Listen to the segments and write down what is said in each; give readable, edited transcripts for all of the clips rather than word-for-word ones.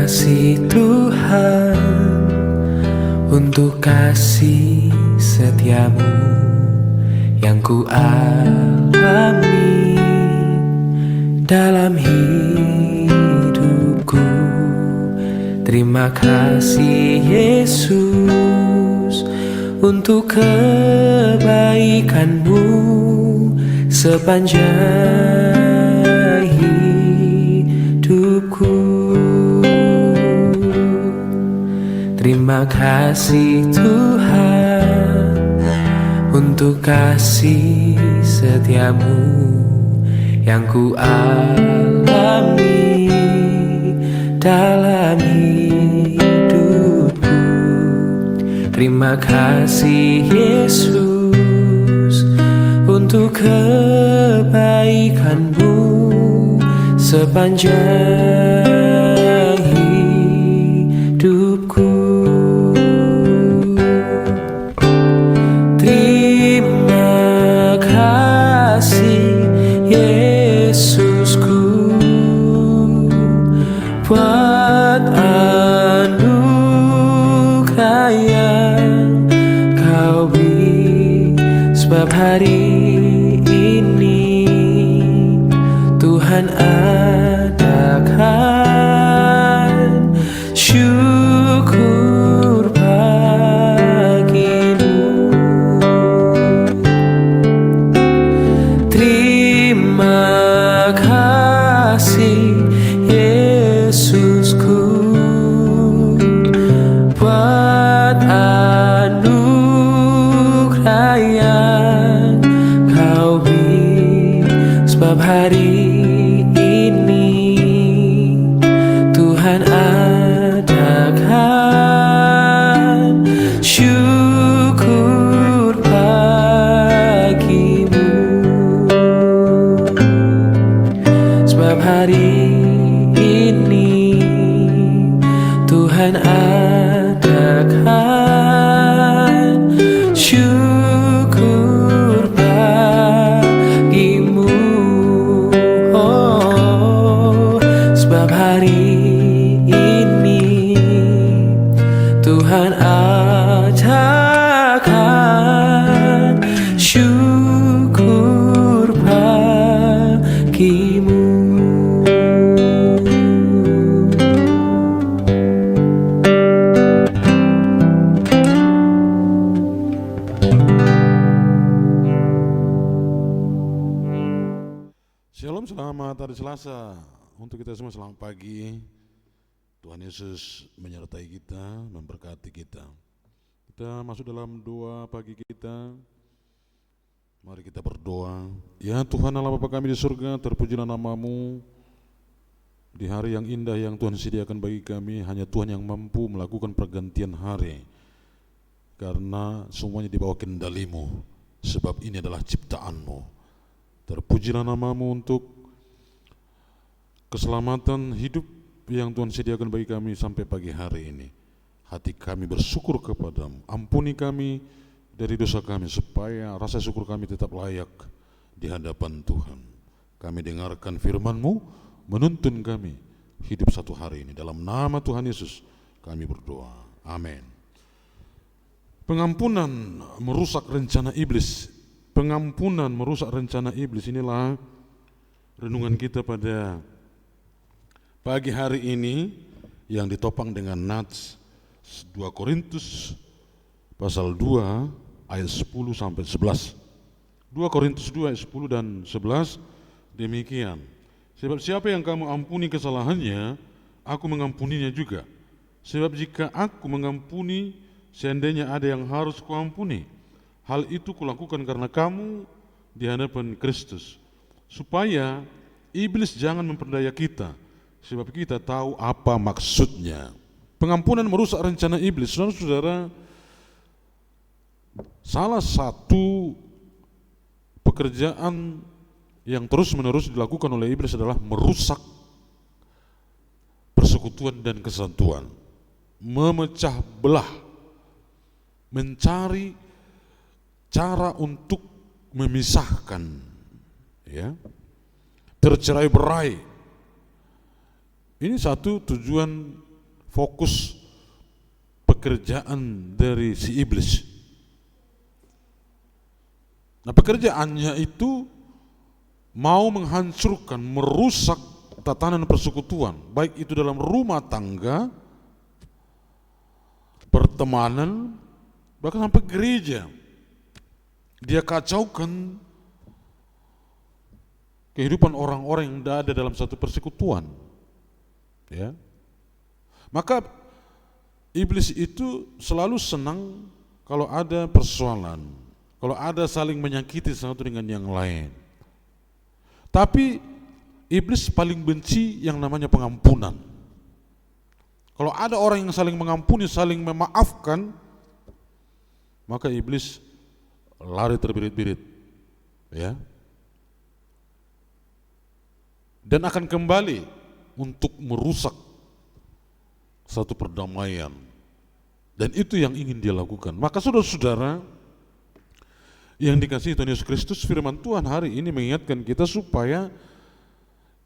kasih Tuhan untuk kasih setiamu yang ku alami dalam hidupku. Terima kasih Yesus untuk kebaikanmu sepanjang hidupku. Terima kasih Tuhan untuk kasih setiamu yang ku alami dalam hidupku. Terima kasih Yesus untuk kebaikanmu sepanjang hidupku. Terima kasih Yesusku buat anugerah yang kau beri, sebab hari ini Tuhan adakan syukur bagimu. Terima kasih Yesusku buat anugerah yang kau beri, sebab hari ini Tuhan adakan syukur bagimu. Sebab hari ini Tuhan adakan syukur bagimu. Oh, sebab hari ini Tuhan adakan syukur bagimu. Shalom, selamat hari Selasa. Untuk kita semua selamat pagi. Tuhan Yesus menyertai kita, memberkati kita. Kita masuk dalam doa pagi kita. Mari kita berdoa. Ya Tuhan Allah Bapa kami di surga, terpujilah nama-Mu. Di hari yang indah yang Tuhan sediakan bagi kami, hanya Tuhan yang mampu melakukan pergantian hari. Karena semuanya di bawah kendali-Mu, sebab ini adalah ciptaan-Mu. Terpujilah nama-Mu untuk keselamatan hidup yang Tuhan sediakan bagi kami sampai pagi hari ini. Hati kami bersyukur kepadamu. Ampuni kami dari dosa kami, supaya rasa syukur kami tetap layak di hadapan Tuhan. Kami dengarkan firman-Mu, menuntun kami hidup satu hari ini. Dalam nama Tuhan Yesus kami berdoa. Amin. Pengampunan merusak rencana iblis. Pengampunan merusak rencana iblis. Inilah renungan kita pada pagi hari ini yang ditopang dengan nats 2 Korintus pasal 2 ayat 10 sampai 11. 2 Korintus 2 ayat 10 dan 11 demikian. Sebab siapa yang kamu ampuni kesalahannya, aku mengampuninya juga. Sebab jika aku mengampuni, seandainya ada yang harus kuampuni. Hal itu kulakukan karena kamu di hadapan Kristus, supaya iblis jangan memperdaya kita, sebab kita tahu apa maksudnya. Pengampunan merusak rencana iblis. Saudara-saudara, salah satu pekerjaan yang terus-menerus dilakukan oleh iblis adalah merusak persekutuan dan kesatuan, memecah belah, mencari cara untuk memisahkan, ya, tercerai-berai. Ini satu tujuan fokus pekerjaan dari si iblis. Nah, pekerjaannya itu mau menghancurkan, merusak tatanan persekutuan, baik itu dalam rumah tangga, pertemanan, bahkan sampai gereja. Dia kacaukan kehidupan orang-orang yang ada dalam satu persekutuan. Ya. Maka iblis itu selalu senang kalau ada persoalan, kalau ada saling menyakiti satu dengan yang lain. Tapi iblis paling benci yang namanya pengampunan. Kalau ada orang yang saling mengampuni, saling memaafkan, maka iblis lari terbirit-birit, ya, dan akan kembali untuk merusak satu perdamaian. Dan itu yang ingin dia lakukan. Maka saudara-saudara yang dikasihi Tuhan Yesus Kristus, firman Tuhan hari ini mengingatkan kita supaya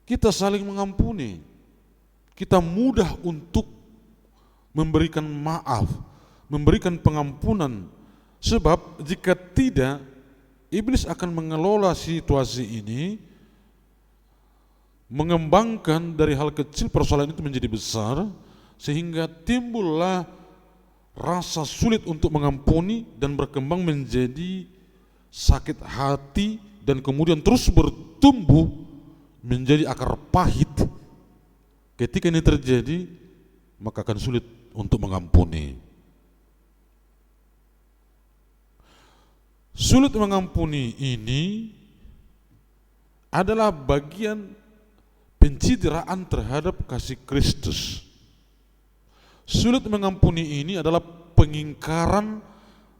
kita saling mengampuni. Kita mudah untuk memberikan maaf, memberikan pengampunan. Sebab jika tidak, iblis akan mengelola situasi ini, mengembangkan dari hal kecil persoalan itu menjadi besar, sehingga timbullah rasa sulit untuk mengampuni dan berkembang menjadi sakit hati dan kemudian terus bertumbuh menjadi akar pahit. Ketika ini terjadi, maka akan sulit untuk mengampuni. Sulit mengampuni ini adalah bagian pencitraan terhadap kasih Kristus. Sulit mengampuni ini adalah pengingkaran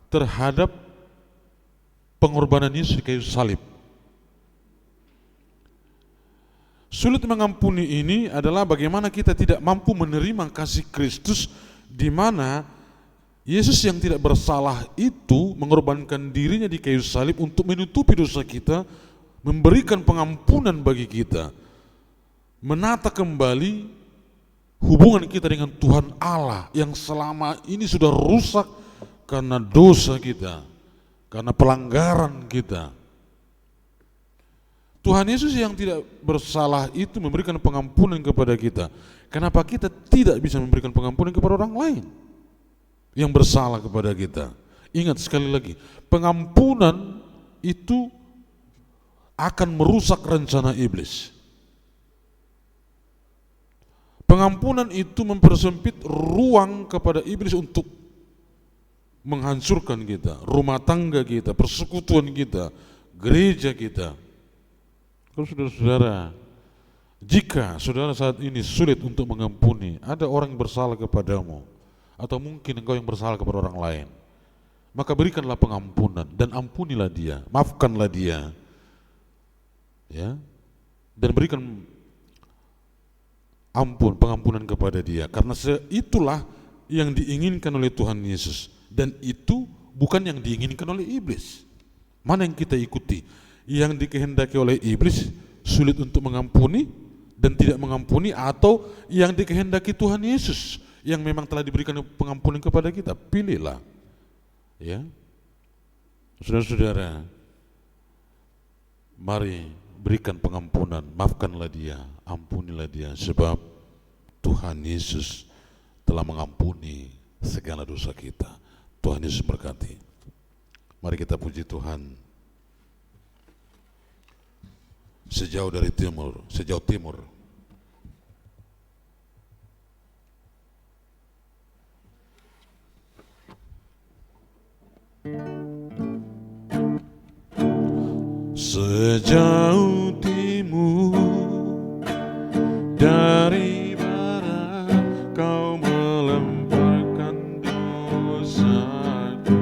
terhadap pengorbanan Yesus di kayu salib. Sulit mengampuni ini adalah bagaimana kita tidak mampu menerima kasih Kristus, di mana Yesus yang tidak bersalah itu mengorbankan dirinya di kayu salib untuk menutupi dosa kita, memberikan pengampunan bagi kita, menata kembali hubungan kita dengan Tuhan Allah yang selama ini sudah rusak karena dosa kita, karena pelanggaran kita. Tuhan Yesus yang tidak bersalah itu memberikan pengampunan kepada kita. Kenapa kita tidak bisa memberikan pengampunan kepada orang lain yang bersalah kepada kita? Ingat sekali lagi, pengampunan itu akan merusak rencana iblis. Pengampunan itu mempersempit ruang kepada iblis untuk menghancurkan kita, rumah tangga kita, persekutuan kita, gereja kita. Kalau saudara-saudara, jika saudara saat ini sulit untuk mengampuni, ada orang yang bersalah kepadamu, atau mungkin engkau yang bersalah kepada orang lain, maka berikanlah pengampunan dan ampunilah dia, maafkanlah dia, ya, dan berikan pengampunan kepada dia, karena itulah yang diinginkan oleh Tuhan Yesus, dan itu bukan yang diinginkan oleh iblis. Mana yang kita ikuti? Yang dikehendaki oleh iblis sulit untuk mengampuni dan tidak mengampuni, atau yang dikehendaki Tuhan Yesus yang memang telah diberikan pengampunan kepada kita? Pilihlah, ya. Saudara-saudara, mari berikan pengampunan, maafkanlah dia, ampunilah dia, sebab Tuhan Yesus telah mengampuni segala dosa kita. Tuhan Yesus berkati. Mari kita puji Tuhan. Sejauh timur, sejauh timur dari barat, kau melemparkan dosaku.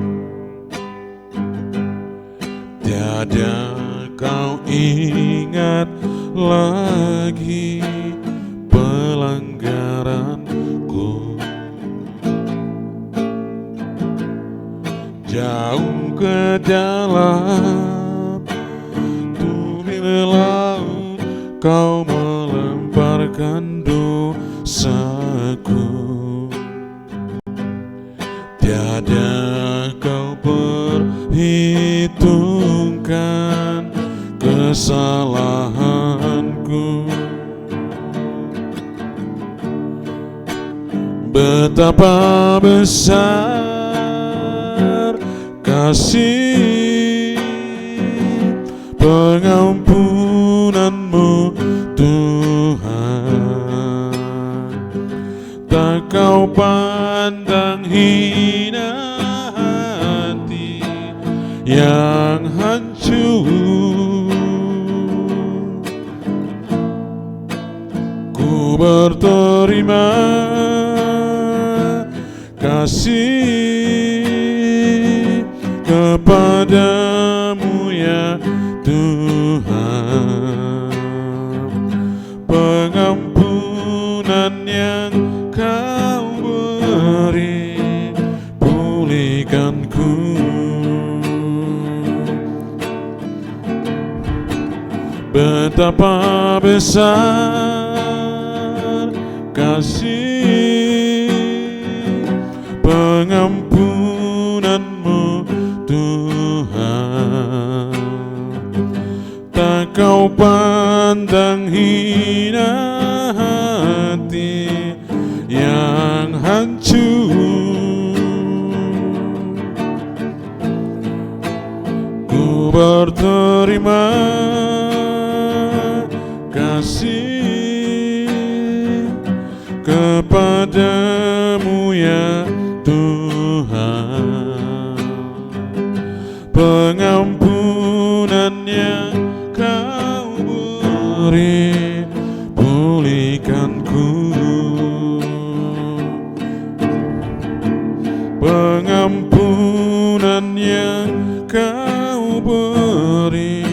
Tiada kau ingat lagi pelanggaranku. Jauh ke dalam tumit laut, kau melemparkan dosaku. tiada kau perhitungkan kesalahanku. Betapa besar kasih pengampunanmu Tuhan, tak kau pandang hina hati yang hancur. Ku berterima kasih kepadamu ya Tuhan, pengampunan yang kau beri pulihkanku. Betapa besar kasih pengampunanmu Tuhan, tak kau pandang hina hati yang hancur. Ku berterima kasih kepadamu ya Tuhan, pengampunan yang kau beri pulihkanku. Pengampunan yang kau beri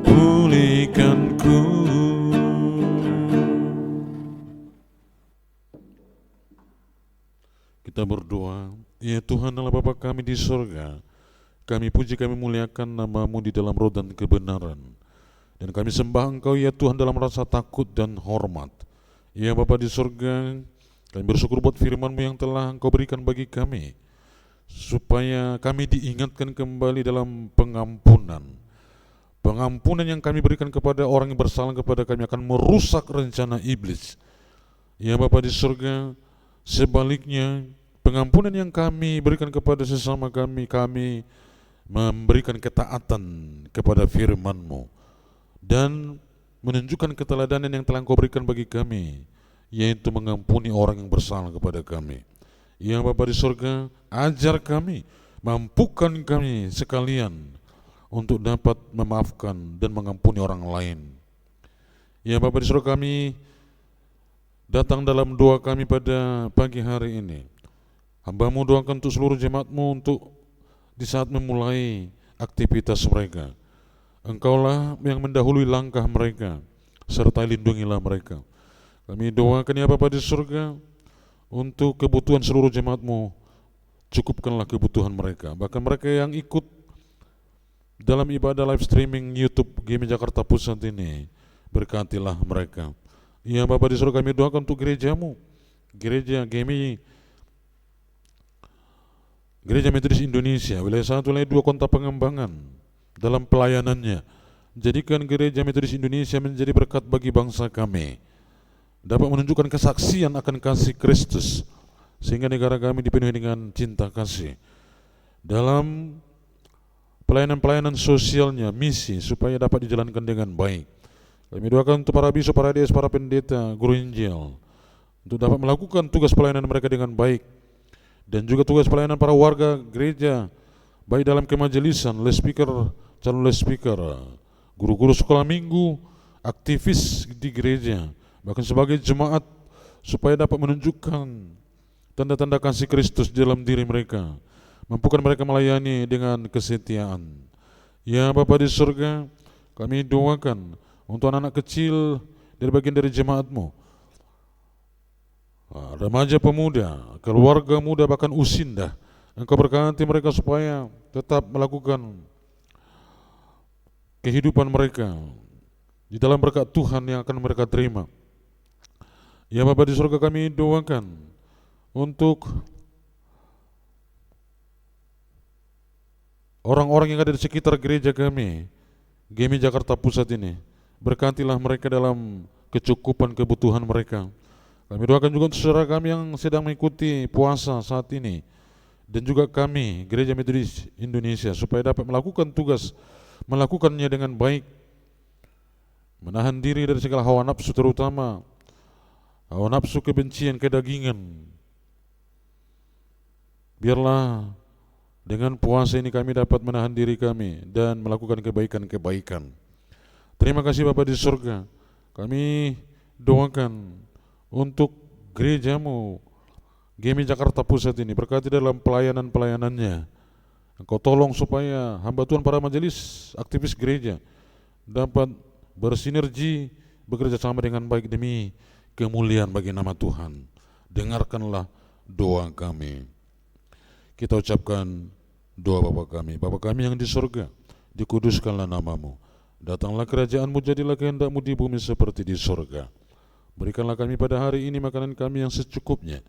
pulihkanku. Kita berdoa. Ya Tuhan Allah Bapa kami di surga, kami puji, kami muliakan nama-Mu di dalam roh dan kebenaran. Dan kami sembah Engkau ya Tuhan dalam rasa takut dan hormat. Ya Bapa di surga, kami bersyukur buat firman-Mu yang telah Engkau berikan bagi kami, supaya kami diingatkan kembali dalam pengampunan. Pengampunan yang kami berikan kepada orang yang bersalah kepada kami akan merusak rencana iblis. Ya Bapa di surga, sebaliknya pengampunan yang kami berikan kepada sesama kami, kami memberikan ketaatan kepada firman-Mu dan menunjukkan keteladanan yang telah Engkau berikan bagi kami, yaitu mengampuni orang yang bersalah kepada kami. Ya Bapa di surga, ajar kami, mampukan kami sekalian untuk dapat memaafkan dan mengampuni orang lain. Ya Bapa di surga, kami datang dalam doa kami pada pagi hari ini. Hamba-Mu doakan untuk seluruh jemaat-Mu untuk di saat memulai aktivitas mereka. Engkaulah yang mendahului langkah mereka, serta lindungilah mereka. Kami doakan ya Bapa di surga, untuk kebutuhan seluruh jemaat-Mu, cukupkanlah kebutuhan mereka. Bahkan mereka yang ikut dalam ibadah live streaming YouTube GMI Jakarta Pusat ini, berkatilah mereka. Ya Bapa di surga, kami doakan untuk gereja-Mu, gereja GMI, Gereja Metodis Indonesia, wilayah 1, wilayah 2 Kota Pengembangan, dalam pelayanannya. Jadikan Gereja Metodis Indonesia menjadi berkat bagi bangsa kami, dapat menunjukkan kesaksian akan kasih Kristus, sehingga negara kami dipenuhi dengan cinta kasih. Dalam pelayanan-pelayanan sosialnya, misi, supaya dapat dijalankan dengan baik. Kami doakan untuk para bisu, para DS, para pendeta, guru Injil, untuk dapat melakukan tugas pelayanan mereka dengan baik, dan juga tugas pelayanan para warga gereja, baik dalam kemajelisan, lay speaker, calon lay speaker, guru-guru sekolah minggu, aktivis di gereja, bahkan sebagai jemaat, supaya dapat menunjukkan tanda-tanda kasih Kristus dalam diri mereka, mampukan mereka melayani dengan kesetiaan. Ya Bapa di surga, kami doakan untuk anak-anak kecil dari bagian dari jemaat-Mu, remaja pemuda, keluarga muda, bahkan usinda. Engkau berkati mereka supaya tetap melakukan kehidupan mereka di dalam berkat Tuhan yang akan mereka terima. Ya Bapa di surga, kami doakan untuk orang-orang yang ada di sekitar gereja kami, GMI Jakarta Pusat ini. Berkatilah mereka dalam kecukupan kebutuhan mereka. Kami doakan juga untuk saudara kami yang sedang mengikuti puasa saat ini, dan juga kami, Gereja Metodis Indonesia, supaya dapat melakukan tugas, melakukannya dengan baik, menahan diri dari segala hawa nafsu, terutama hawa nafsu kebencian, kedagingan. Biarlah dengan puasa ini kami dapat menahan diri kami dan melakukan kebaikan-kebaikan. Terima kasih Bapa di surga. Kami doakan untuk gerejamu GMI Jakarta Pusat ini, berkati dalam pelayanan-pelayanannya. Engkau tolong supaya hamba Tuhan para majelis aktivis gereja dapat bersinergi, bekerja sama dengan baik demi kemuliaan bagi nama Tuhan. Dengarkanlah doa kami. Kita ucapkan doa Bapa kami yang di surga, dikuduskanlah namamu, datanglah kerajaanmu, jadilah kehendakmu di bumi seperti di surga. Berikanlah kami pada hari ini makanan kami yang secukupnya,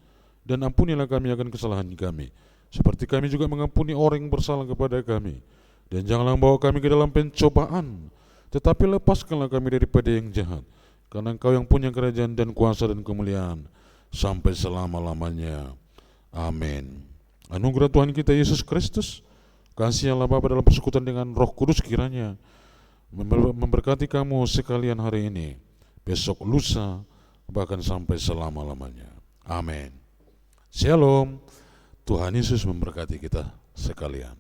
dan ampunilah kami akan kesalahan kami, seperti kami juga mengampuni orang yang bersalah kepada kami. Dan janganlah bawa kami ke dalam pencobaan, tetapi lepaskanlah kami daripada yang jahat, karena Engkau yang punya kerajaan dan kuasa dan kemuliaan sampai selama-lamanya. Amin. Anugerah Tuhan kita Yesus Kristus, kasih Allah Bapa dalam persekutuan dengan Roh Kudus kiranya memberkati kamu sekalian hari ini, besok, lusa, bahkan sampai selama-lamanya. Amin. Shalom. Tuhan Yesus memberkati kita sekalian.